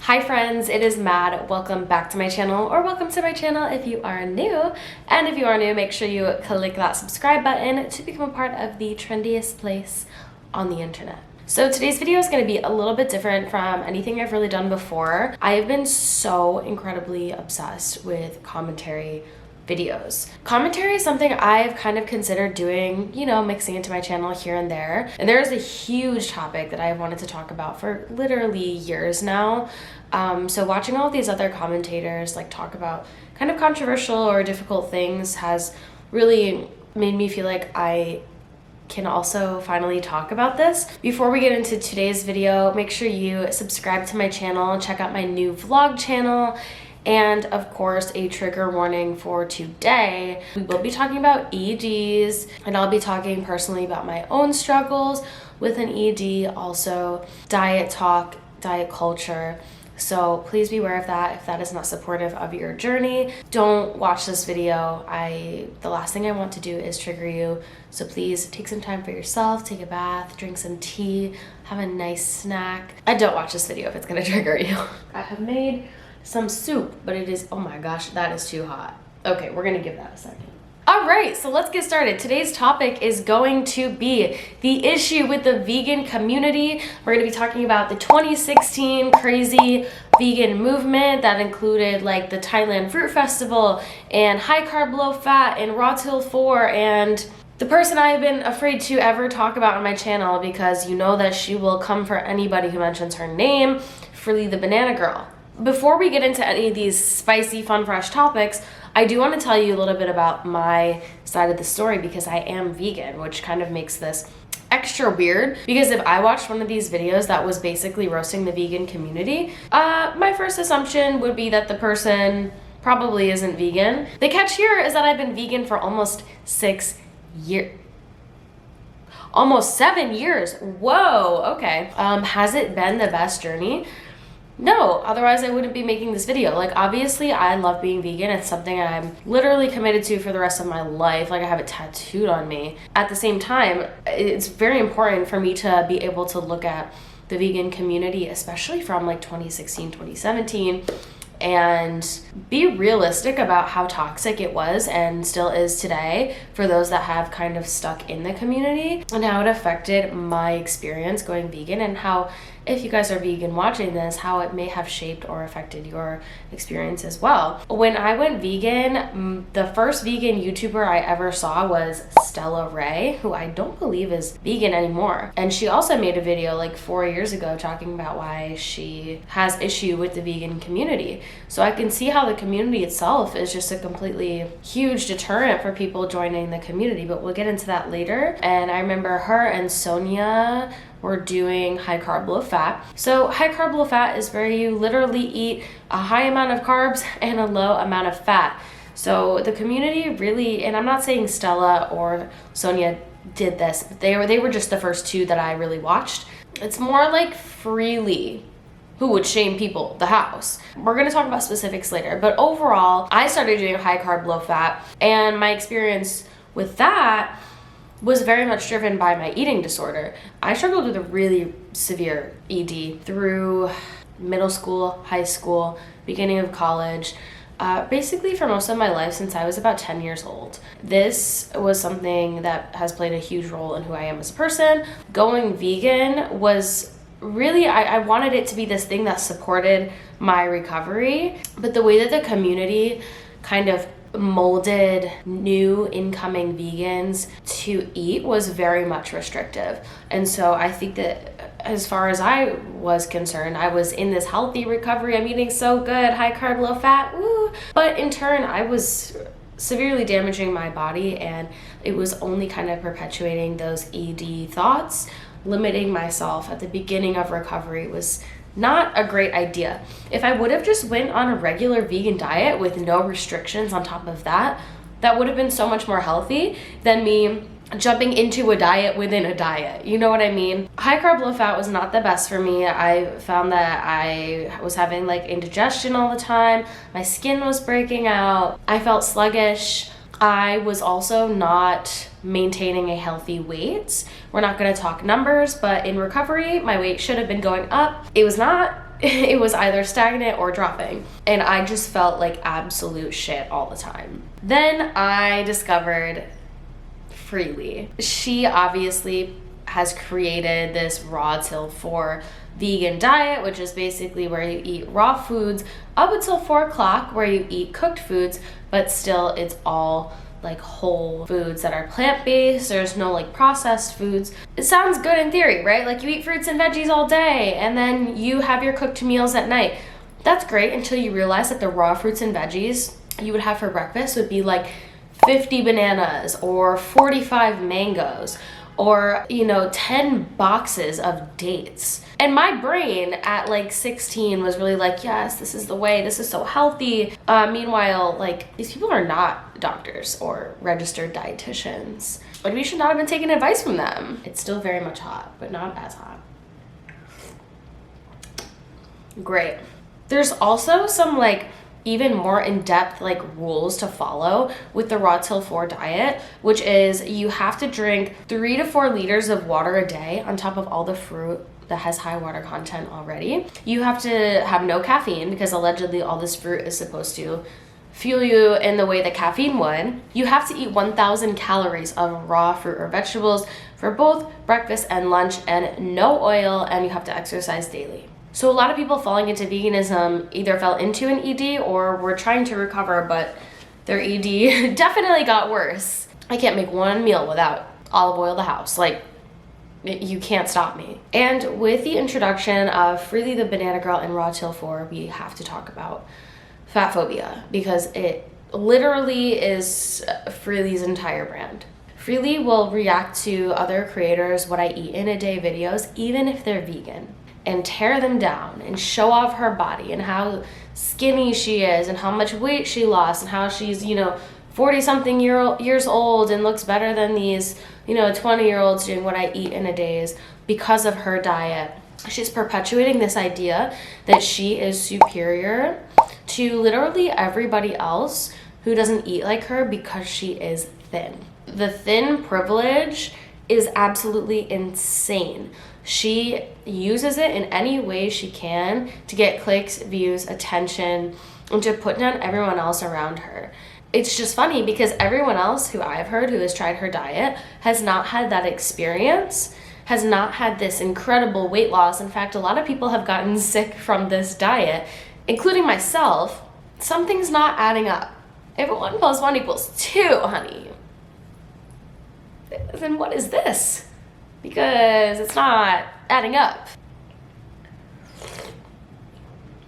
Hi friends, it is Mad. Welcome back to my channel, or welcome to my channel if you are new. And if you are new, make sure you click that subscribe button to become a part of the trendiest place on the internet. So today's video is going to be a little bit different from anything I've really done before. I have been so incredibly obsessed with commentary videos. Commentary is something I've kind of considered doing, mixing into my channel here and there. And there is a huge topic that I've wanted to talk about for literally years now. So watching all of these other commentators talk about kind of controversial or difficult things has really made me feel like I can also finally talk about this. Before we get into today's video, make sure you subscribe to my channel, check out my new vlog channel, and of course a trigger warning for today. We will be talking about EDs, and I'll be talking personally about my own struggles with an ED, also diet talk, diet culture. So please be aware of that. If that is not supportive of your journey, don't watch this video. The last thing I want to do is trigger you. So please take some time for yourself, take a bath, drink some tea, have a nice snack. And don't watch this video if it's gonna trigger you. I have made some soup, but it is, oh my gosh, that is too hot. Okay, we're gonna give that a second. All right, so let's get started. Today's topic is going to be the issue with the vegan community. We're gonna be talking about the 2016 crazy vegan movement that included the Thailand Fruit Festival and high carb, low fat and raw till 4, and the person I've been afraid to ever talk about on my channel because you know that she will come for anybody who mentions her name, Freelee the Banana Girl. Before we get into any of these spicy, fun, fresh topics, I do want to tell you a little bit about my side of the story because I am vegan, which kind of makes this extra weird. Because if I watched one of these videos that was basically roasting the vegan community, my first assumption would be that the person probably isn't vegan. The catch here is that I've been vegan for almost 6 years. Almost 7 years. Whoa, okay. Has it been the best journey? No, otherwise I wouldn't be making this video. Obviously I love being vegan. It's something I'm literally committed to for the rest of my life. I have it tattooed on me. At the same time, it's very important for me to be able to look at the vegan community, especially from 2016, 2017, and be realistic about how toxic it was and still is today for those that have kind of stuck in the community, and how it affected my experience going vegan, and how, if you guys are vegan watching this, how it may have shaped or affected your experience as well. When I went vegan, the first vegan YouTuber I ever saw was Stella Rae, who I don't believe is vegan anymore. And she also made a video 4 years ago talking about why she has issue with the vegan community. So I can see how the community itself is just a completely huge deterrent for people joining the community, but we'll get into that later. And I remember her and Sonia were doing high carb, low fat. So high carb, low fat is where you literally eat a high amount of carbs and a low amount of fat. So the community really, and I'm not saying Stella or Sonia did this, but they were just the first two that I really watched. It's more like Freelee, who would shame people, the house. We're gonna talk about specifics later, but overall, I started doing high carb, low fat, and my experience with that was very much driven by my eating disorder. I struggled with a really severe ED through middle school, high school, beginning of college, basically for most of my life since I was about 10 years old. This was something that has played a huge role in who I am as a person. Going vegan was really, I wanted it to be this thing that supported my recovery, but the way that the community kind of molded new incoming vegans to eat was very much restrictive. And so I think that as far as I was concerned, I was in this healthy recovery. I'm eating so good, high carb, low fat, woo. But in turn, I was severely damaging my body, and it was only kind of perpetuating those ED thoughts. Limiting myself at the beginning of recovery was not a great idea. If I would have just went on a regular vegan diet with no restrictions on top of that, that would have been so much more healthy than me jumping into a diet within a diet. You know what I mean? High carb, low fat was not the best for me. I found that I was having indigestion all the time. My skin was breaking out. I felt sluggish. I was also not maintaining a healthy weight. We're not going to talk numbers, but in recovery, my weight should have been going up. It was not. it was either stagnant or dropping. And I just felt like absolute shit all the time. Then I discovered Freelee. She obviously has created this raw till 4 vegan diet, which is basically where you eat raw foods up until 4 o'clock, where you eat cooked foods, but still it's all like whole foods that are plant-based. There's no like processed foods. It sounds good in theory, right? Like you eat fruits and veggies all day and then you have your cooked meals at night. That's great until you realize that the raw fruits and veggies you would have for breakfast would be like 50 bananas or 45 mangoes or, 10 boxes of dates. And my brain at like 16 was really like, yes, this is the way, this is so healthy. Meanwhile, like these people are not doctors or registered dietitians. Like we should not have been taking advice from them. It's still very much hot, but not as hot. Great. There's also some like even more in-depth like rules to follow with the raw till 4 diet, which is you have to drink 3 to 4 liters of water a day on top of all the fruit that has high water content already. You have to have no caffeine because allegedly all this fruit is supposed to fuel you in the way that caffeine would. You have to eat 1,000 calories of raw fruit or vegetables for both breakfast and lunch and no oil, and you have to exercise daily. So a lot of people falling into veganism either fell into an ED or were trying to recover, but their ED definitely got worse. I can't make one meal without olive oil in the house. Like, you can't stop me. And with the introduction of Freelee the Banana Girl and Raw Till 4, we have to talk about Fatphobia because it literally is Freelee's entire brand. Freelee will react to other creators' what I eat in a day videos, even if they're vegan, and tear them down and show off her body and how skinny she is and how much weight she lost and how she's, 40 something years old and looks better than these, 20-year-olds doing what I eat in a day is because of her diet. She's perpetuating this idea that she is superior to literally everybody else who doesn't eat like her because she is thin. The thin privilege is absolutely insane. She uses it in any way she can to get clicks, views, attention, and to put down everyone else around her. It's just funny because everyone else who I've heard who has tried her diet has not had that experience, has not had this incredible weight loss. In fact, a lot of people have gotten sick from this diet, including myself. Something's not adding up. If 1 + 1 = 2, honey, then what is this? Because it's not adding up.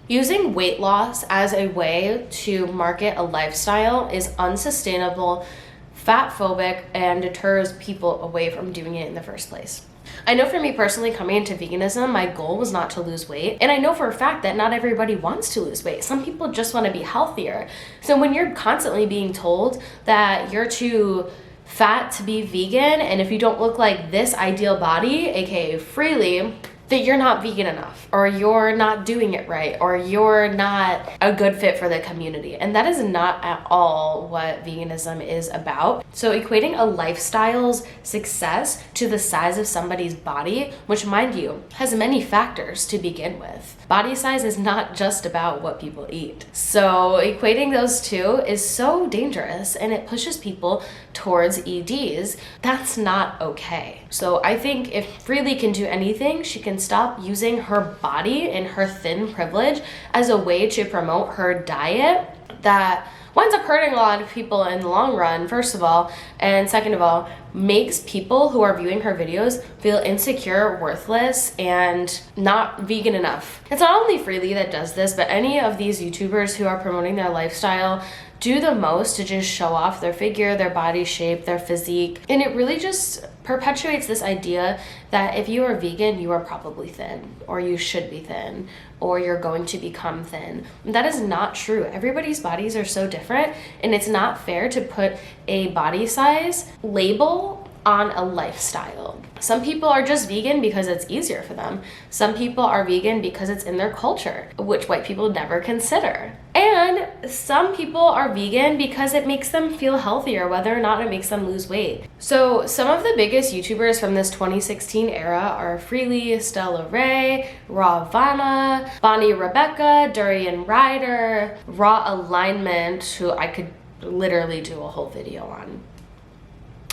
Using weight loss as a way to market a lifestyle is unsustainable, fat-phobic, and deters people away from doing it in the first place. I know for me personally, coming into veganism, my goal was not to lose weight. And I know for a fact that not everybody wants to lose weight. Some people just want to be healthier. So when you're constantly being told that you're too fat to be vegan, and if you don't look like this ideal body, aka Freelee, that you're not vegan enough, or you're not doing it right, or you're not a good fit for the community. And that is not at all what veganism is about. So equating a lifestyle's success to the size of somebody's body, which mind you, has many factors to begin with. Body size is not just about what people eat. So equating those two is so dangerous and it pushes people towards EDs. That's not okay. So I think if Freelee can do anything, she can stop using her body and her thin privilege as a way to promote her diet that winds up hurting a lot of people in the long run, first of all, and second of all, makes people who are viewing her videos feel insecure, worthless, and not vegan enough. It's not only Freelee that does this, but any of these YouTubers who are promoting their lifestyle do the most to just show off their figure, their body shape, their physique. And it really just perpetuates this idea that if you are vegan, you are probably thin, or you should be thin, or you're going to become thin. And that is not true. Everybody's bodies are so different, and it's not fair to put a body size label on a lifestyle. Some people are just vegan because it's easier for them. Some people are vegan because it's in their culture, which white people never consider. And some people are vegan because it makes them feel healthier, whether or not it makes them lose weight. So some of the biggest YouTubers from this 2016 era are Freelee, Stella Ray, Ravana, Bonnie Rebecca, Durian Ryder, Raw Alignment, who I could literally do a whole video on.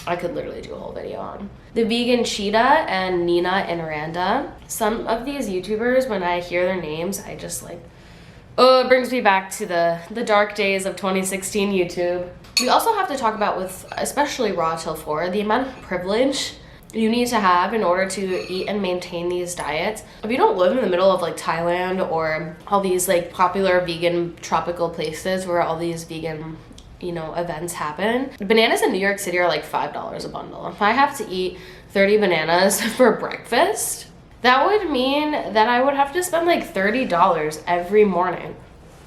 The Vegan Cheetah and Nina and Randa. Some of these YouTubers, when I hear their names, I just like, oh, it brings me back to the dark days of 2016 YouTube. We also have to talk about, with especially Raw Till 4, the amount of privilege you need to have in order to eat and maintain these diets. If you don't live in the middle of like Thailand or all these like popular vegan tropical places where all these vegan, you know, events happen. Bananas in New York City are like $5 a bundle. If I have to eat 30 bananas for breakfast, that would mean that I would have to spend like $30 every morning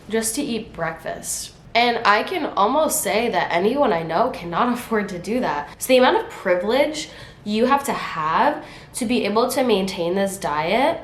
just to eat breakfast. And I can almost say that anyone I know cannot afford to do that. So the amount of privilege you have to be able to maintain this diet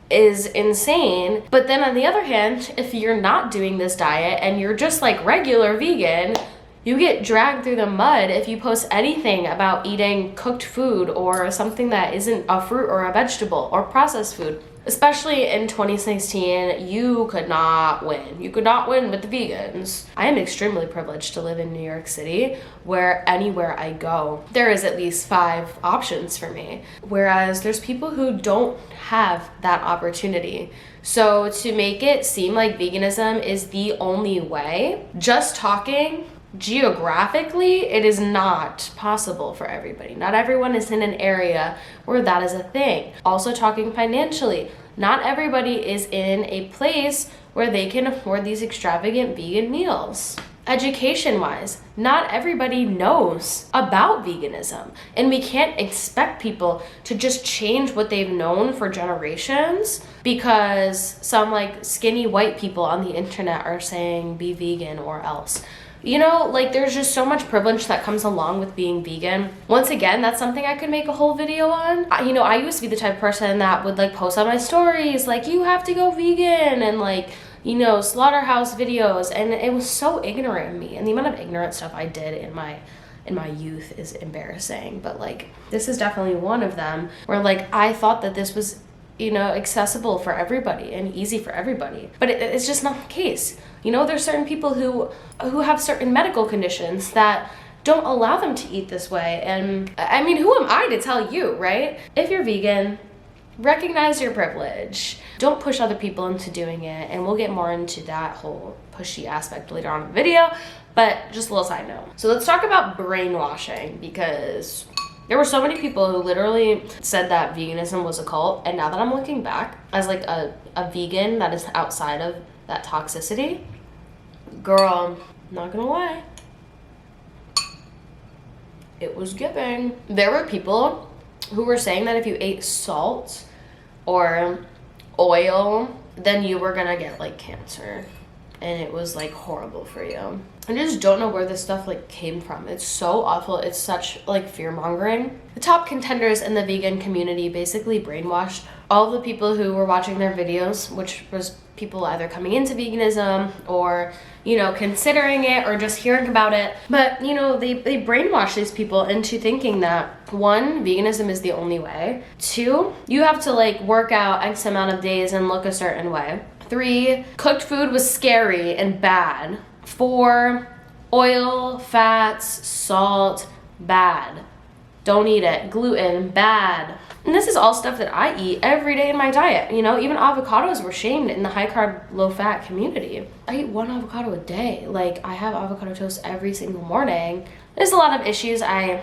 is insane. But then on the other hand, if you're not doing this diet and you're just like regular vegan, you get dragged through the mud if you post anything about eating cooked food or something that isn't a fruit or a vegetable or processed food. Especially in 2016, you could not win. You could not win with the vegans. I am extremely privileged to live in New York City, where anywhere I go, there is at least 5 options for me. Whereas there's people who don't have that opportunity. So to make it seem like veganism is the only way, just talking geographically, it is not possible for everybody. Not everyone is in an area where that is a thing. Also talking financially, not everybody is in a place where they can afford these extravagant vegan meals. Education-wise, not everybody knows about veganism, and we can't expect people to just change what they've known for generations because some like skinny white people on the internet are saying be vegan or else. You know, like there's just so much privilege that comes along with being vegan. Once again, that's something I could make a whole video on. You know, I used to be the type of person that would like post on my stories, like you have to go vegan and like, you know, slaughterhouse videos. And it was so ignorant of me. And the amount of ignorant stuff I did in my youth is embarrassing. But like, this is definitely one of them where like, I thought that this was, you know, accessible for everybody and easy for everybody. But it's just not the case. You know, there's certain people who have certain medical conditions that don't allow them to eat this way. And I mean, who am I to tell you, right? If you're vegan, recognize your privilege. Don't push other people into doing it. And we'll get more into that whole pushy aspect later on in the video. But just a little side note. So let's talk about brainwashing, because there were so many people who literally said that veganism was a cult. And now that I'm looking back as like a vegan that is outside of that toxicity, girl, not gonna lie, it was giving. There were people who were saying that if you ate salt or oil, then you were gonna get like cancer. And it was like horrible for you. I just don't know where this stuff like came from. It's so awful. It's such like fear mongering. The top contenders in the vegan community basically brainwashed all the people who were watching their videos, which was people either coming into veganism or, you know, considering it or just hearing about it. But, you know, they brainwash these people into thinking that 1, veganism is the only way. 2, you have to like work out X amount of days and look a certain way. 3, cooked food was scary and bad. 4, oil, fats, salt, bad. Don't eat it. Gluten, bad. And this is all stuff that I eat every day in my diet. You know, even avocados were shamed in the high carb, low fat community. I eat 1 avocado a day. Like, I have avocado toast every single morning. There's a lot of issues I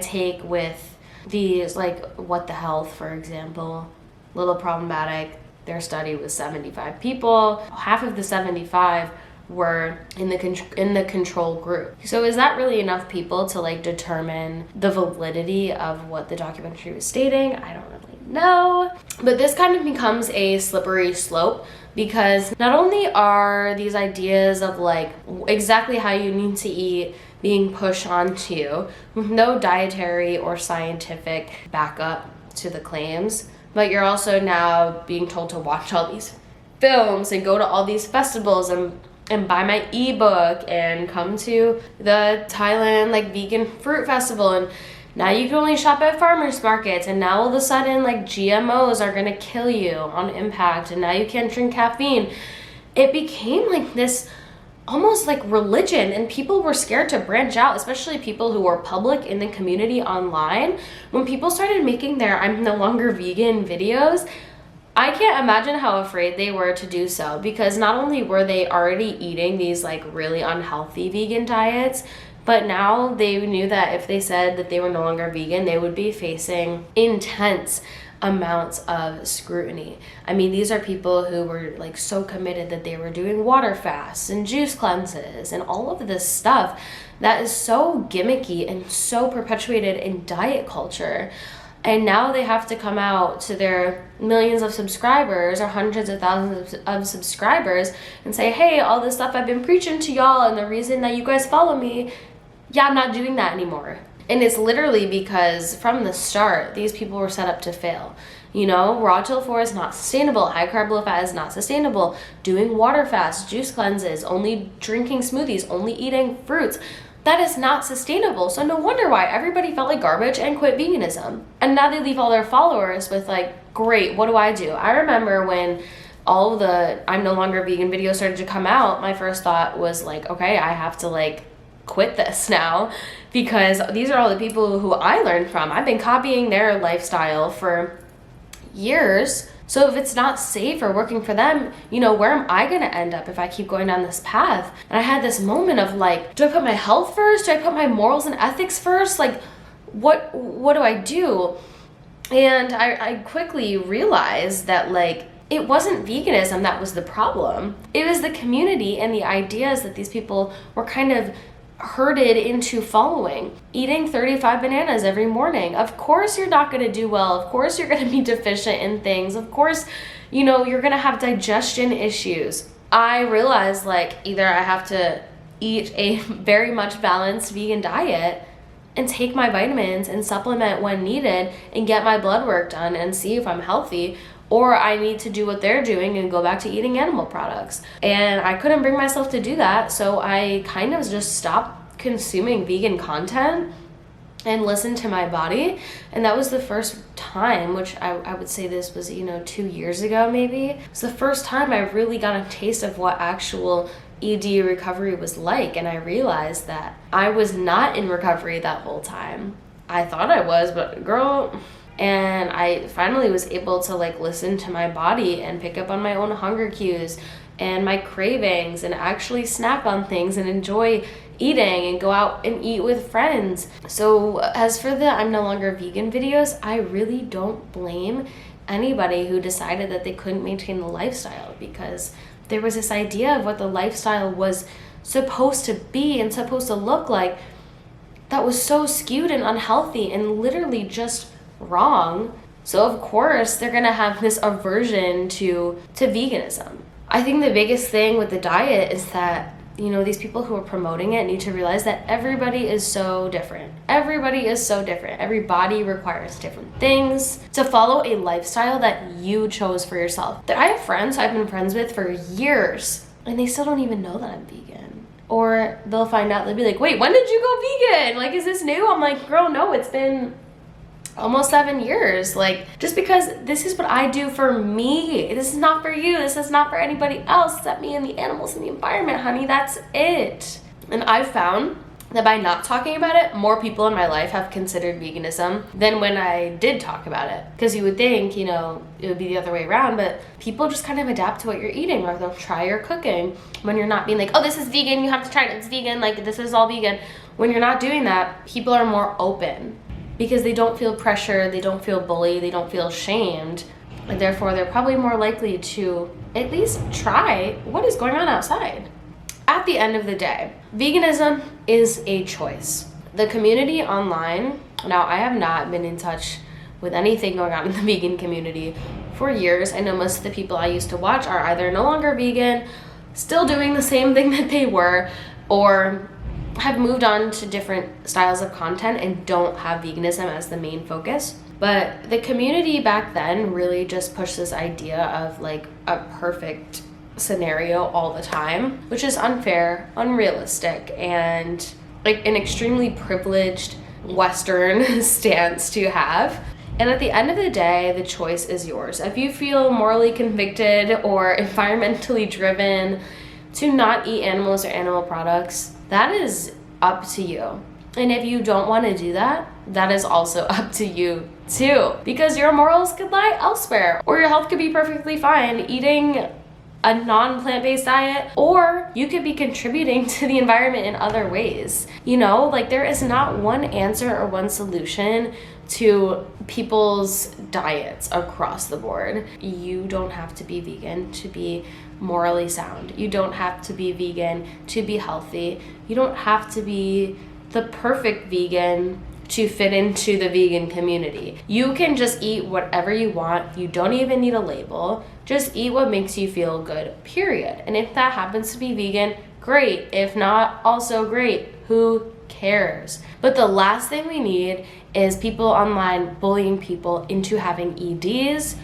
take with these, like What the Health, for example. Little problematic. Their study was 75 people. Half of the 75 were in the control group. So is that really enough people to like determine the validity of what the documentary was stating? I don't really know. But this kind of becomes a slippery slope, because not only are these ideas of like exactly how you need to eat being pushed onto you with no dietary or scientific backup to the claims. But you're also now being told to watch all these films and go to all these festivals and buy my ebook and come to the Thailand like vegan fruit festival, and now you can only shop at farmers markets, and now all of a sudden like GMOs are gonna kill you on impact, and now you can't drink caffeine. It became like this almost like religion, and people were scared to branch out, especially people who were public in the community online. When people started making their I'm no longer vegan videos, I can't imagine how afraid they were to do so, because not only were they already eating these like really unhealthy vegan diets, but now they knew that if they said that they were no longer vegan, they would be facing intense amounts of scrutiny. I mean, these are people who were like so committed that they were doing water fasts and juice cleanses and all of this stuff that is so gimmicky and so perpetuated in diet culture. And now they have to come out to their millions of subscribers or hundreds of thousands of subscribers and say, hey, all this stuff I've been preaching to y'all and the reason that you guys follow me, yeah, I'm not doing that anymore. And it's literally because from the start, these people were set up to fail. You know, raw till 4 is not sustainable. High carb, low fat is not sustainable. Doing water fasts, juice cleanses, only drinking smoothies, only eating fruits. That is not sustainable. So no wonder why everybody felt like garbage and quit veganism. And now they leave all their followers with like, great, what do? I remember when all of the I'm no longer vegan videos started to come out, my first thought was like, okay, I have to like quit this now, because these are all the people who I learned from. I've been copying their lifestyle for years. So if it's not safe or working for them, you know, where am I going to end up if I keep going down this path? And I had this moment of like, do I put my health first? Do I put my morals and ethics first? Like, what do I do? And I quickly realized that like, it wasn't veganism that was the problem. It was the community and the ideas that these people were kind of herded into following. Eating 35 bananas every morning. Of course you're not going to do well. Of course you're going to be deficient in things. Of course, you know, you're going to have digestion issues. I realized like either I have to eat a very much balanced vegan diet and take my vitamins and supplement when needed and get my blood work done and see if I'm healthy, or I need to do what they're doing and go back to eating animal products. And I couldn't bring myself to do that, so I kind of just stopped consuming vegan content and listened to my body. And that was the first time, which I would say this was, 2 years ago maybe. It's the first time I really got a taste of what actual ED recovery was like, and I realized that I was not in recovery that whole time. I thought I was, but girl... And I finally was able to like listen to my body and pick up on my own hunger cues and my cravings and actually snack on things and enjoy eating and go out and eat with friends. So as for the I'm no longer vegan videos, I really don't blame anybody who decided that they couldn't maintain the lifestyle, because there was this idea of what the lifestyle was supposed to be and supposed to look like that was so skewed and unhealthy and literally just wrong. So of course they're gonna have this aversion to veganism. I think the biggest thing with the diet is that, these people who are promoting it need to realize that everybody is so different. Everybody is so different. Every body requires different things to follow a lifestyle that you chose for yourself. I have friends I've been friends with for years and they still don't even know that I'm vegan. Or they'll find out, they'll be like, wait, when did you go vegan? Like, is this new? I'm like, girl, no, it's been almost 7 years. Like, just because this is what I do for me. This is not for you. This is not for anybody else except me and the animals and the environment, honey. That's it. And I've found that by not talking about it, more people in my life have considered veganism than when I did talk about it. Because you would think, it would be the other way around, but people just kind of adapt to what you're eating, or they'll try your cooking when you're not being like, oh, this is vegan, you have to try it, it's vegan, like this is all vegan. When you're not doing that, people are more open, because they don't feel pressure, they don't feel bullied, they don't feel shamed, and therefore they're probably more likely to at least try what is going on outside. At the end of the day, veganism is a choice. The community online, now I have not been in touch with anything going on in the vegan community for years. I know most of the people I used to watch are either no longer vegan, still doing the same thing that they were, or have moved on to different styles of content and don't have veganism as the main focus. But the community back then really just pushed this idea of like a perfect scenario all the time, which is unfair, unrealistic, and like an extremely privileged Western stance to have. And at the end of the day, the choice is yours. If you feel morally convicted or environmentally driven to not eat animals or animal products, that is up to you. And if you don't want to do that, that is also up to you too, because your morals could lie elsewhere, or your health could be perfectly fine eating a non-plant-based diet, or you could be contributing to the environment in other ways. You know, like there is not one answer or one solution to people's diets across the board. You don't have to be vegan to be morally sound. You don't have to be vegan to be healthy. You don't have to be the perfect vegan to fit into the vegan community. You can just eat whatever you want. You don't even need a label. Just eat what makes you feel good, period. And if that happens to be vegan, great. If not, also great. Who cares? But the last thing we need is people online bullying people into having EDs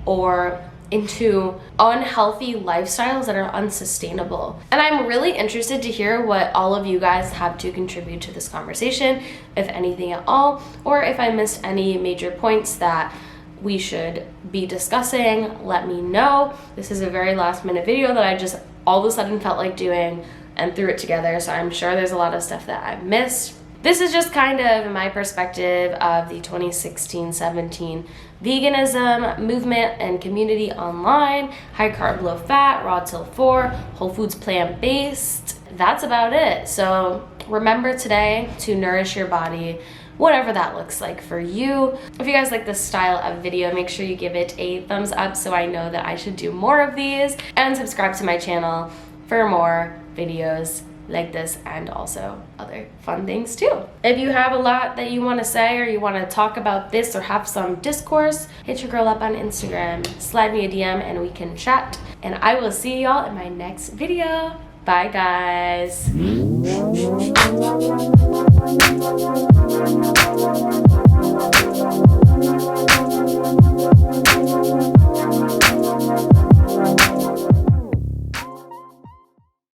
or into unhealthy lifestyles that are unsustainable. And I'm really interested to hear what all of you guys have to contribute to this conversation, if anything at all, or if I missed any major points that we should be discussing. Let me know. This is a very last minute video that I just all of a sudden felt like doing and threw it together, so I'm sure there's a lot of stuff that I missed. This is just kind of my perspective of the 2016-17 veganism movement and community online. High carb, low fat, raw till 4, whole foods plant-based. That's about it. So remember today to nourish your body, whatever that looks like for you. If you guys like this style of video, make sure you give it a thumbs up so I know that I should do more of these, and subscribe to my channel for more videos like this and also other fun things too. If you have a lot that you want to say, or you want to talk about this or have some discourse, hit your girl up on Instagram, slide me a DM and we can chat. And I will see y'all in my next video. Bye guys.